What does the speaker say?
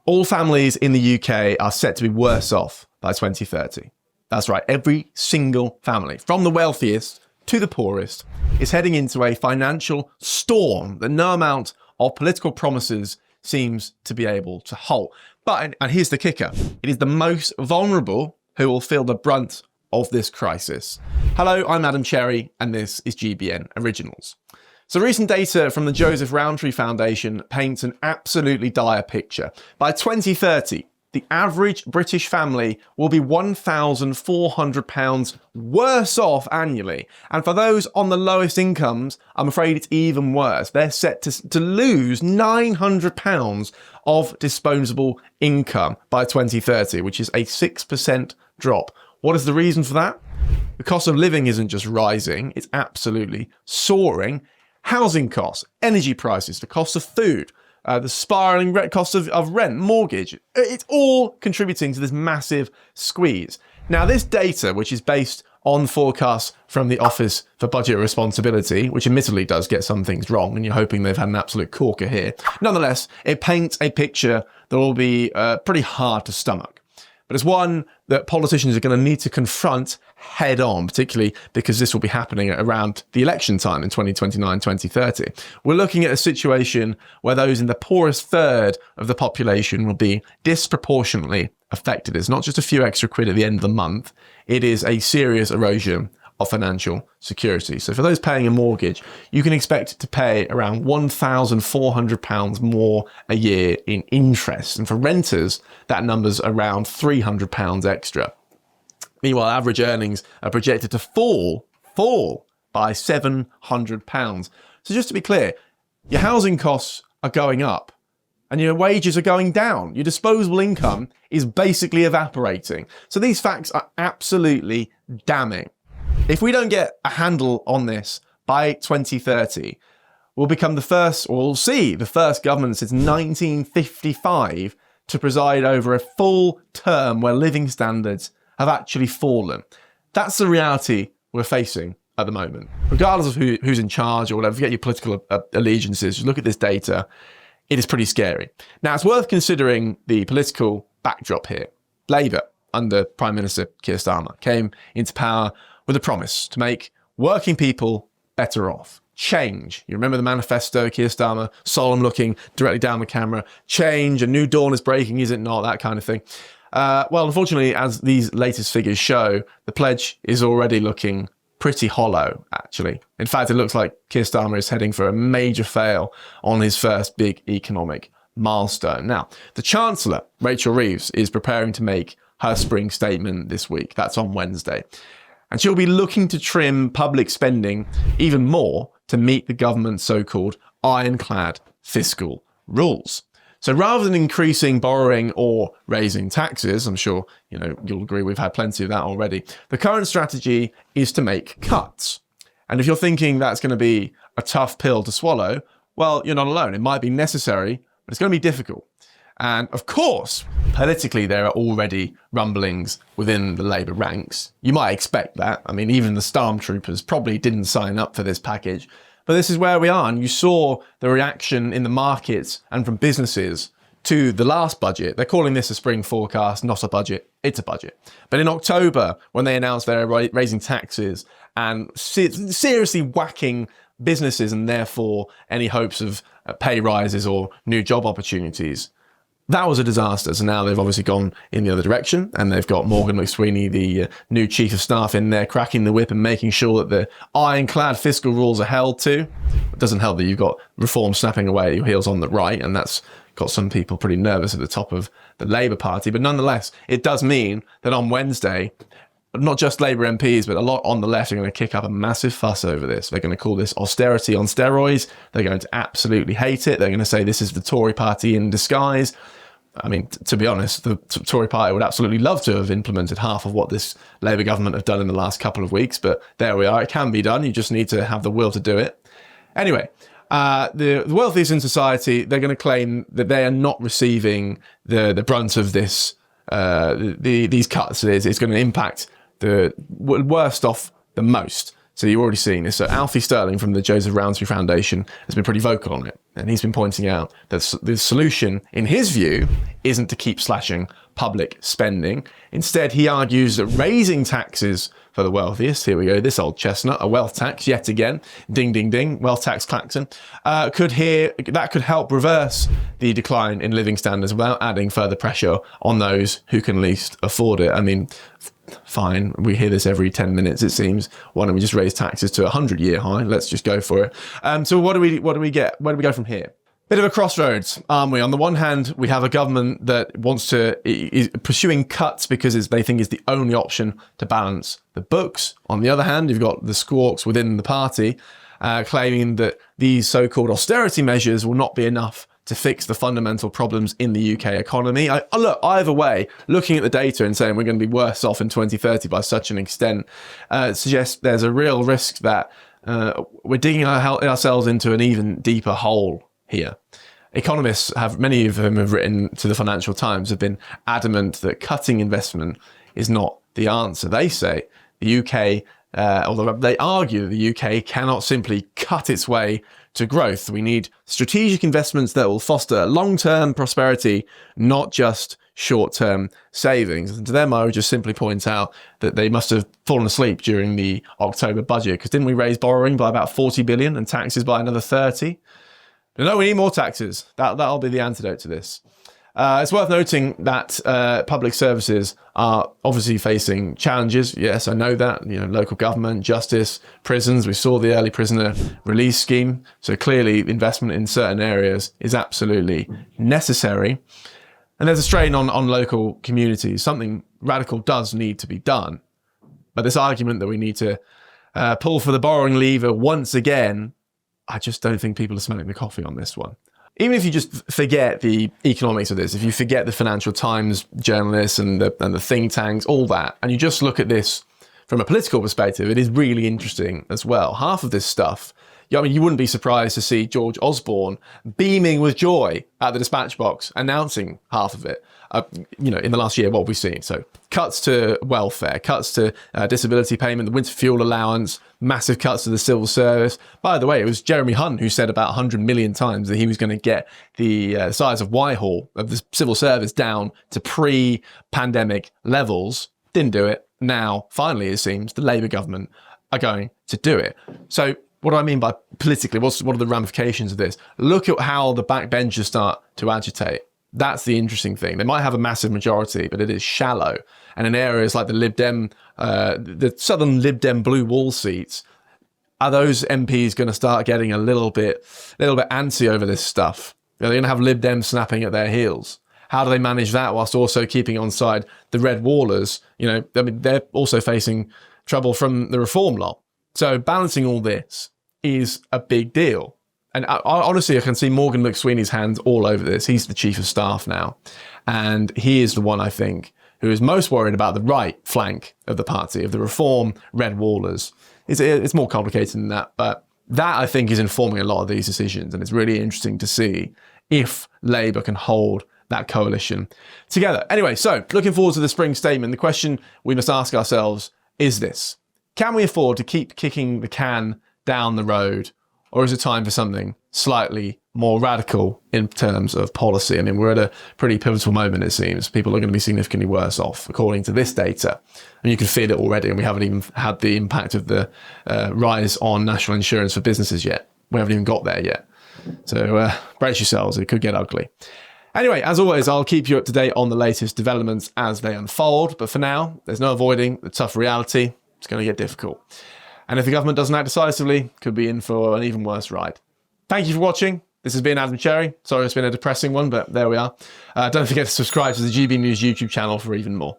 All families in the UK are set to be worse off by 2030. That's right, every single family, from the wealthiest to the poorest, is heading into a financial storm that no amount of political promises seems to be able to halt. But, and here's the kicker, it is the most vulnerable who will feel the brunt of this crisis. Hello, I'm Adam Cherry, and this is GBN Originals. So recent data from the Joseph Rowntree Foundation paints an absolutely dire picture. By 2030, the average British family will be £1,400 worse off annually. And for those on the lowest incomes, I'm afraid it's even worse. They're set to lose £900 of disposable income by 2030, which is a 6% drop. What is the reason for that? The cost of living isn't just rising, it's absolutely soaring. Housing costs, energy prices, the cost of food, the spiralling cost of rent, mortgage, it's all contributing to this massive squeeze. Now, this data, which is based on forecasts from the Office for Budget Responsibility, which admittedly does get some things wrong, and you're hoping they've had an absolute corker here. Nonetheless, it paints a picture that will be pretty hard to stomach. But it's one that politicians are going to need to confront head on, particularly because this will be happening around the election time in 2029, 2030. We're looking at a situation where those in the poorest third of the population will be disproportionately affected. It's not just a few extra quid at the end of the month. It is a serious erosion of financial security. So for those paying a mortgage, you can expect to pay around £1,400 more a year in interest. And for renters, that number's around £300 extra. Meanwhile, average earnings are projected to fall by £700. So just to be clear, your housing costs are going up and your wages are going down. Your disposable income is basically evaporating. So these facts are absolutely damning. If we don't get a handle on this by 2030, we'll become the first, or we'll see the first government since 1955 to preside over a full term where living standards have actually fallen. That's the reality we're facing at the moment. Regardless of who's in charge or whatever, forget your political allegiances, just look at this data. It is pretty scary. Now, it's worth considering the political backdrop here. Labour, under Prime Minister Keir Starmer, came into power with a promise to make working people better off. Change. You remember the manifesto, Keir Starmer, solemn looking directly down the camera. Change, a new dawn is breaking, is it not? That kind of thing. Well, unfortunately, as these latest figures show, the pledge is already looking pretty hollow, actually. In fact, it looks like Keir Starmer is heading for a major fail on his first big economic milestone. Now, the Chancellor, Rachel Reeves, is preparing to make her spring statement this week. That's on Wednesday. And she'll be looking to trim public spending even more to meet the government's so-called ironclad fiscal rules. So rather than increasing borrowing or raising taxes, I'm sure you'll agree we've had plenty of that already, the current strategy is to make cuts. And if you're thinking that's going to be a tough pill to swallow, well, you're not alone. It might be necessary, but it's going to be difficult. And of course, politically, there are already rumblings within the Labour ranks. You might expect that. I mean, even the stormtroopers probably didn't sign up for this package. But this is where we are. And you saw the reaction in the markets and from businesses to the last budget. They're calling this a spring forecast, not a budget. It's a budget. But in October, when they announced they're raising taxes and seriously whacking businesses and therefore any hopes of pay rises or new job opportunities, that was a disaster. So now they've obviously gone in the other direction and they've got Morgan McSweeney, the new chief of staff, in there cracking the whip and making sure that the ironclad fiscal rules are held to. It doesn't help that you've got reform snapping away at your heels on the right, and that's got some people pretty nervous at the top of the Labour Party. But nonetheless, it does mean that on Wednesday, not just Labour MPs, but a lot on the left are going to kick up a massive fuss over this. They're going to call this austerity on steroids. They're going to absolutely hate it. They're going to say this is the Tory party in disguise. I mean, to be honest, the Tory party would absolutely love to have implemented half of what this Labour government have done in the last couple of weeks, but there we are. It can be done. You just need to have the will to do it. Anyway, the wealthiest in society, they're going to claim that they are not receiving the brunt of this, these cuts. It's going to impact the worst off the most. So you're already seeing this. So Alfie Sterling from the Joseph Rowntree Foundation has been pretty vocal on it. And he's been pointing out that the solution, in his view, isn't to keep slashing public spending. Instead, he argues that raising taxes for the wealthiest, here we go, this old chestnut, a wealth tax, yet again, ding, ding, ding, wealth tax klaxon, could help reverse the decline in living standards without adding further pressure on those who can least afford it. I mean, fine, we hear this every 10 minutes, it seems. Why don't we just raise taxes to a 100-year high? Let's just go for it. So what do we get? Where do we go from here? Bit of a crossroads, aren't we? On the one hand, we have a government that is pursuing cuts because they think it's the only option to balance the books. On the other hand, you've got the squawks within the party claiming that these so-called austerity measures will not be enough to fix the fundamental problems in the UK economy. Look, either way, looking at the data and saying we're going to be worse off in 2030 by such an extent suggests there's a real risk that we're digging ourselves into an even deeper hole here. Economists many of them have written to the Financial Times, have been adamant that cutting investment is not the answer. They say the UK, although they argue that the UK cannot simply cut its way to growth. We need strategic investments that will foster long-term prosperity, not just short-term savings. And to them, I would just simply point out that they must have fallen asleep during the October budget, because didn't we raise borrowing by about 40 billion and taxes by another 30? No, we need more taxes. That'll be the antidote to this. It's worth noting that public services are obviously facing challenges. Yes, I know that. Local government, justice, prisons. We saw the early prisoner release scheme. So clearly investment in certain areas is absolutely necessary. And there's a strain on local communities. Something radical does need to be done. But this argument that we need to pull for the borrowing lever once again, I just don't think people are smelling the coffee on this one. Even if you just forget the economics of this, if you forget the Financial Times journalists and the think tanks, all that, and you just look at this from a political perspective, it is really interesting as well. Half of this stuff, you wouldn't be surprised to see George Osborne beaming with joy at the dispatch box, announcing half of it. In the last year, what we've seen. So cuts to welfare, cuts to disability payment, the winter fuel allowance, massive cuts to the civil service. By the way, it was Jeremy Hunt who said about 100 million times that he was going to get the size of Whitehall, of the civil service, down to pre-pandemic levels. Didn't do it. Now, finally, it seems the Labour government are going to do it. So what do I mean by politically? What are the ramifications of this? Look at how the backbenchers start to agitate. That's the interesting thing. They might have a massive majority, but it is shallow. And in areas like the Lib Dem, the southern Lib Dem blue wall seats, are those MPs going to start getting a little bit antsy over this stuff? They're going to have Lib Dem snapping at their heels. How do they manage that whilst also keeping on side the Red Wallers? They're also facing trouble from the Reform lot. So balancing all this is a big deal. And honestly, I can see Morgan McSweeney's hands all over this. He's the chief of staff now. And he is the one, I think, who is most worried about the right flank of the party, of the Reform Red Wallers. It's more complicated than that. But that, I think, is informing a lot of these decisions. And it's really interesting to see if Labour can hold that coalition together. Anyway, so looking forward to the spring statement. The question we must ask ourselves is this: can we afford to keep kicking the can down the road? Or is it time for something slightly more radical in terms of policy? I mean, we're at a pretty pivotal moment, it seems. People are going to be significantly worse off, according to this data. And you can feel it already, and we haven't even had the impact of the rise on national insurance for businesses yet. We haven't even got there yet. So brace yourselves, it could get ugly. Anyway, as always, I'll keep you up to date on the latest developments as they unfold. But for now, there's no avoiding the tough reality. It's going to get difficult. And if the government doesn't act decisively, could be in for an even worse ride. Thank you for watching. This has been Adam Cherry. Sorry it's been a depressing one, but there we are. Don't forget to subscribe to the GB News YouTube channel for even more.